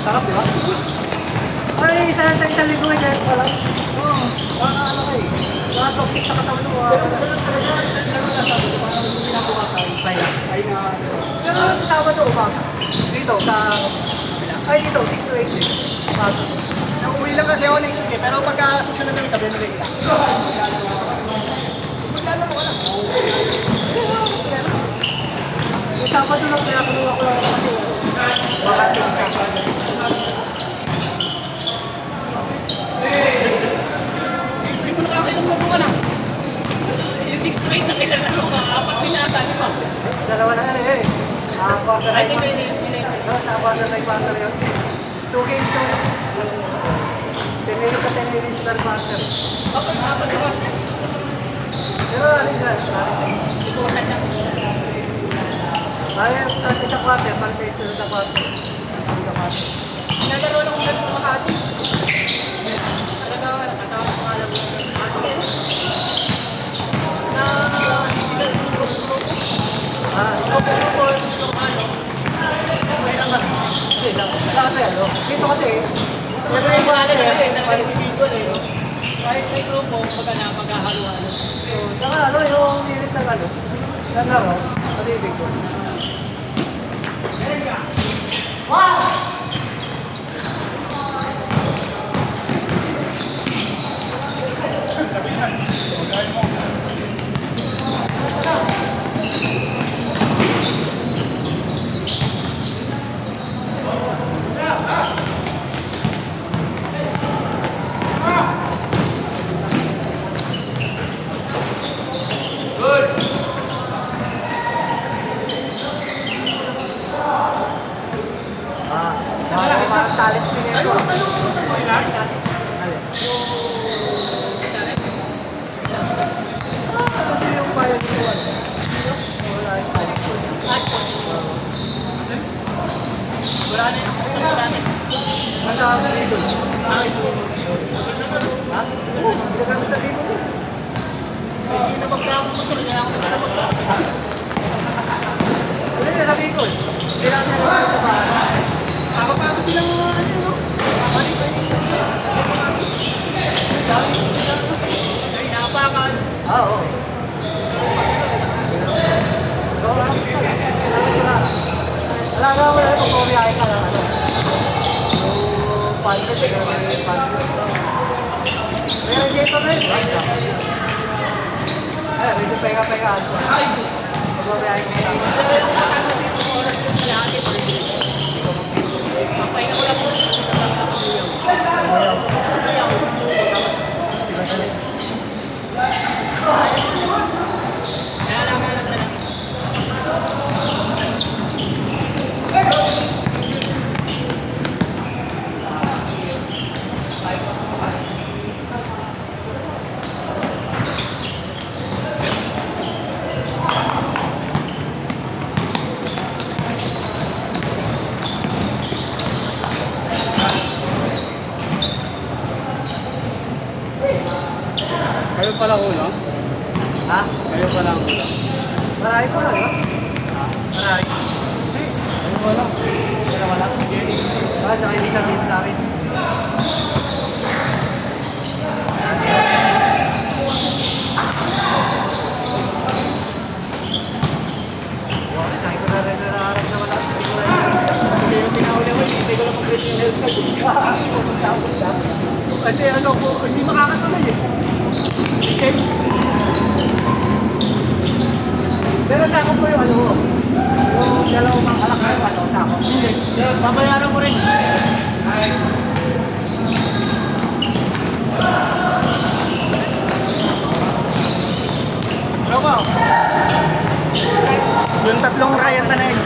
Sarap, di ba? Ay, isa linggo ay kahit wala. Oo. Baka ano kayo. Baka toxic sa katawan mo. Pero masarap talaga. Sabi ko, parang hindi pinabukasan. Ay na. Pero Sabado umaga. Dito, sa... Ay, dito, 6 to 8. Nauwi lang kasi ako next week eh. Pero pagka susunod namin, sabihin mo kita. Maglalaro ka lang. Yung Sabado lang, kaya kinuha ko lang kasi baka tingin sa Hindi mo nakakainom mo ka na. Yung 6 to 8 na kailangan mo ka. Apat pinata, di ba? dalawa na yan eh. Quarter Ay, life hindi. quarter life quarter yun. 2 games yung 10 minutes ka 10 minutes per quarter. Apat, di ba? Pero ano dyan? Ikuhan lang. Ayaw kasi sa quarter, pag-face sa quarter. Nagaro lang ulit sa Makati. Nakatawa ko nga lang. Dito kasi, Nagaro lang kasi, nagaro eh. Kahit may grupo, pagka na maghahalo-halo. saka ano, yung iris ng ano, ng laro, pag-ibig ko. Parang talent din ito. Ano yung bayan ko? Wala yung talent ko. Wala na yung kumpanya namin. Masama dito. Ha? Oo, ginagamit sa dito. Hindi na magkakong motor, kaya ako na magkakong. Ano yung sabi ko? Kailangan na lang sa bahay. Kapapagod lang mga ano, no? Ay, napakan. Oo. Wala nga wala kung pumiyahe ka lang ano. Yung pandit, yung pandit. Pero hindi ito rin. Eh, medyo pega-pega. Pag pumiyahe ka lang. Papahinga ko lang po. Kaya lang nga lang talaga. Kayo pala ulo? Ha? Kayo pala ang ulo? Marami po lang, no? Marami. Kayo pala? Wala wala. Tsaka hindi sabihin sa akin. Dahil ko na rin nararamdaman natin. Hindi yung pinahuli ko, hindi ko lang mag-rate yung health card. Tapos na. Kasi ano po, hindi makakatuloy eh. Okay. Pero sa akin po yung ano mo. Yung dalawang alak na yung ano sa akin. Hindi. Babayaran ko rin. Ano mo? Yung tatlong Ryan na yun.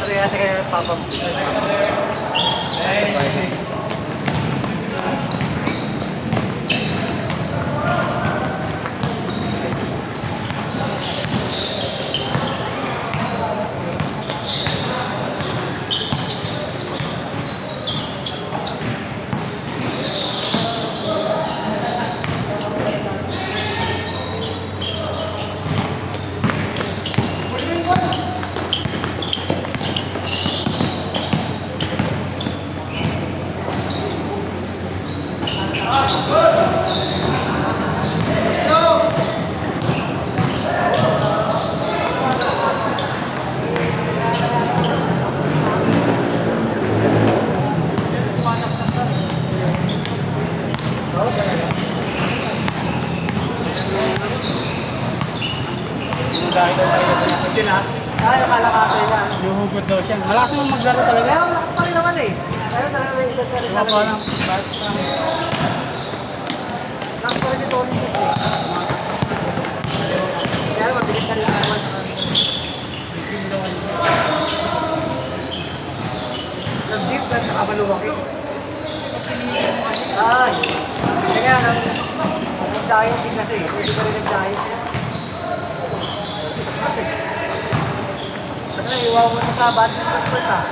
Kasi kaya papa mo. dahil daw mahirap na. Yun ha? Ay, nakalakasan niya. Yuhugot daw siya. Malakas naman maglaro talaga. Kaya malakas pa rin naman eh. Kaya talaga may edad pa rin Diba talaga. pa lang? Basta. Lakas pa rin si Tony Hawk eh. Kaya mabilis ka rin naman. Nag-jeep ka, nakamaluwak eh. Ay! Kaya nag-diet din kasi. Pwede ka rin nag-diet. Kasi iwaw mo na sa badminton court ah.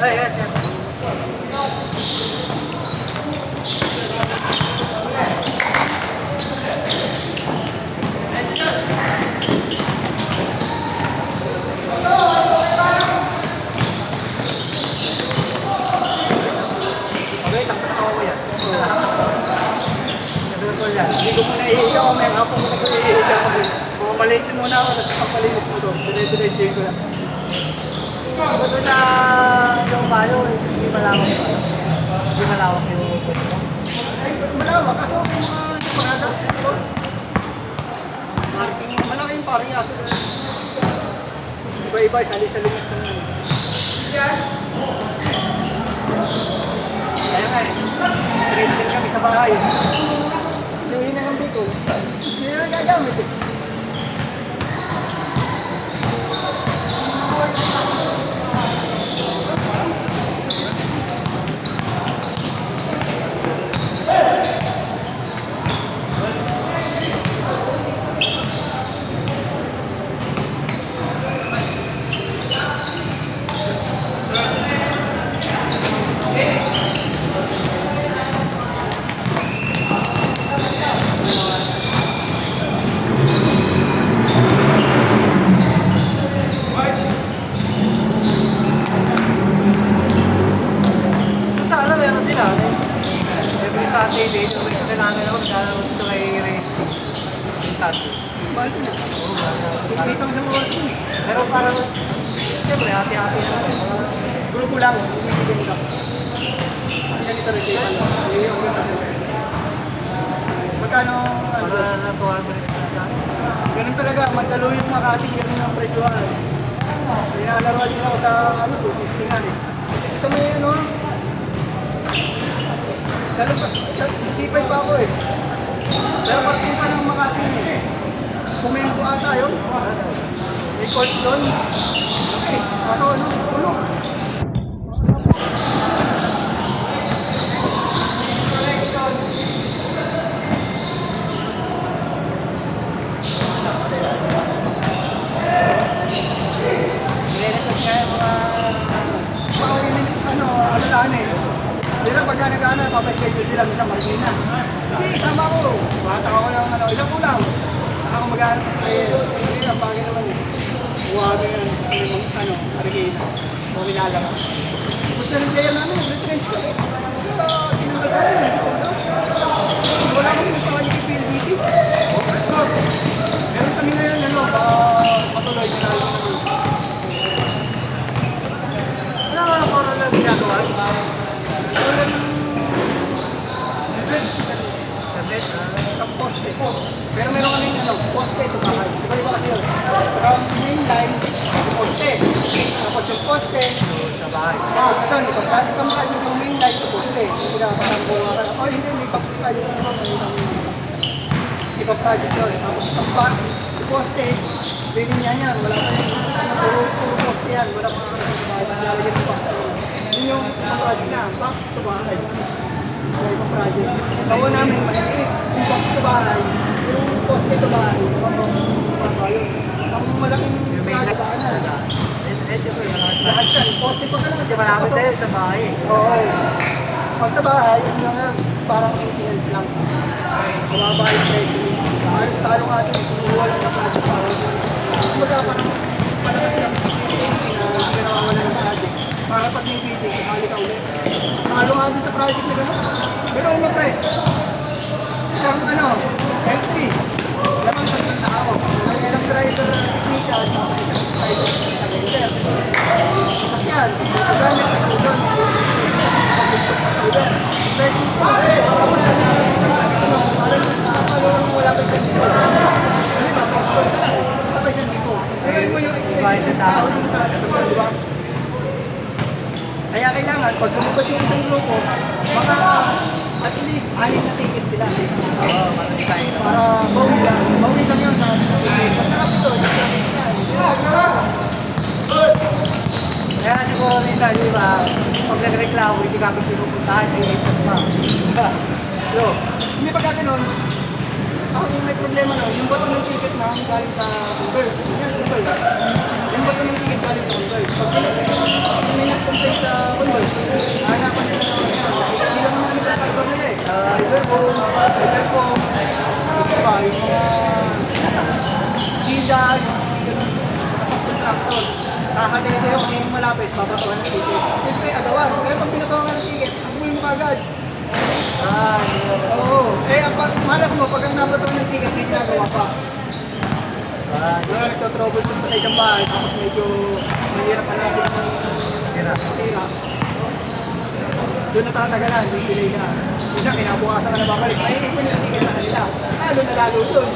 Ay, ay, ay. Okay, isang katawa ko yan. Sabi ko yan, hindi ko muna ihiga ko, may hapon ko nag-ihiga ko. Mamalitin muna ako, tapos papalinis mo doon. Diretso-diretso ko lang. Ako doon sa yung bayo, hindi malawak yung ano. Hindi malawak yung pwesto. Ay, malawak. Kaso may mga parada. So, parking, malaki yung parking aso. Iba-iba, sali-sali ng ano. Kaya nga eh, trade din kami sa bahay. Yung hinang ko, hindi na nagagamit eh. Sana meron din ah. Every Saturday, every Saturday namin ako naglalaro dito kay Race. Yung Saturday. Mahal ko na. Oo, mahal. Dito sa mga oras. Pero parang, siyempre, hati-hati na natin. Grupo lang, ibigay lang. Ganito rin kayo pala. Magkano, para natuwa mo rin talaga. Ganun talaga, magdalo yung Makati, ganun ang presyohan. Pinalaruan din ako sa, ano po, tingnan eh. Sa may ano, sisipay pa ako eh. Pero parting pa ng Makati eh. Kumento ata yun. May court doon. Okay, kaso ano, ulo. Alalaan eh. Minsan pagka nag-ano, papaschedule sila minsan Marikina. Hindi, sama ko. Bata ako ng ano, ilang kulang. Saka ako mag-ano, hindi, ang pangin naman eh. Huwag yan, kasi may ano, Marikina. O minalabas. Gusto rin player namin, retrench ko eh. Tinanggal sa akin, hindi sa daw. Wala kami gusto kanya kay PLDT. Meron kami ngayon, ano, patuloy na lang. Wala nga ako na ginagawa. Ang poste. Pero meron kami ano, poste ito bahay. Iba kasi yun. Pero main line, poste. Tapos yung poste, sa bahay. Ito, ipagkali ka maka yung main line, poste. Hindi ka parang buwaran. O hindi, may box tayo. ipa-project yun. Tapos ang box, poste, pwede niya yan. Wala pa yung puro poste yan. Wala pa kami sa bahay. Lalagyan ng box. Yun yung project na, box to bahay. Kaya yung project. Tawa namin, maliliit. Yung box to bahay, yung poste to bahay. Ang malaking project na. Lahat yan, poste pa ka lang. Kasi malapit tayo sa bahay. Oo. Pag sa bahay, yun lang parang maintenance lang. Bumaba yung presyo. Ayos talo nga ito, kumuha lang na project para. Kumbaga parang malakas lang na pinawawala ng project. Para pag may meeting, kasali ka ulit. Talo nga din sa project na gano'n. Pero ano pre, isang empty. Lamang sa tao. Isang driver technician, isang driver, isang welder. Sakyan, gamit ang doon. Pwede po, tapos na isang wala pa isang dito. Ano ba, passport ka lang. Wala pa isang dito. Pero mo yung expenses ng tao yung di ba? Kaya kailangan, pag lumabas yung isang grupo, baka at least 6 na ticket sila. Oo, para bawi lang. Bawi lang yun sa ticket. Pagkakapito, kaya siguro minsan, di ba, pag nagreklamo, hindi kami pinupuntahan, ay pa. Yo, hindi pa gano'n. Ako yung may problema nun, yung bato ng ticket na galing sa Google. Yan, Google. Yung bato ng ticket galing sa Google. Pag may nag-complain sa Google, hanapan nila naman yan. Hindi naman namin nagkakaroon nila eh. Either po, ito ba, yung mga Gida, yung subcontractor. Kakatay kayo kasi yung malapit, babatuhan ng ticket. Siyempre, agawan. Kaya pag pinatuhan ka ng ticket, abuhin mo kagad. Oo. Malas mo, pag ang nabatuhan ng ticket, may ginagawa pa. Nagtotroubleshoot pa sa isang bahay, tapos medyo mahirap pa natin yung tira. Doon natatagalan, yung delay na. Minsan, kinabukasan ka na babalik. Ay, ito yung ticket sa kanila. Lalo na lalo doon.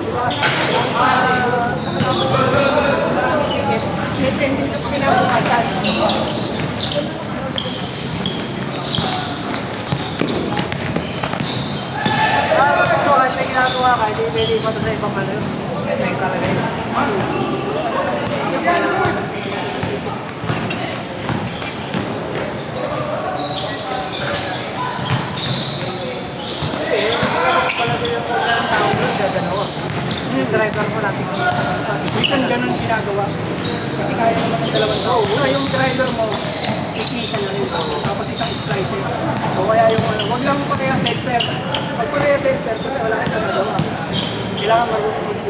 Diba? Sa kanila ticket, may pending na pa kinabukasan. Ito, kahit may ginagawa ka, hindi pwede pa ito sa ibang ano. Kasi yung talaga yun. Yung driver ko natin. Minsan ganun ginagawa. Kasi kaya naman ng dalawang tao. Una, yung driver mo, technician na rin. Tapos isang splicer. So kaya yung wag lang pa kaya self-pair. Pag pa kaya self-pair, wala kang nagawa. Kailangan marunong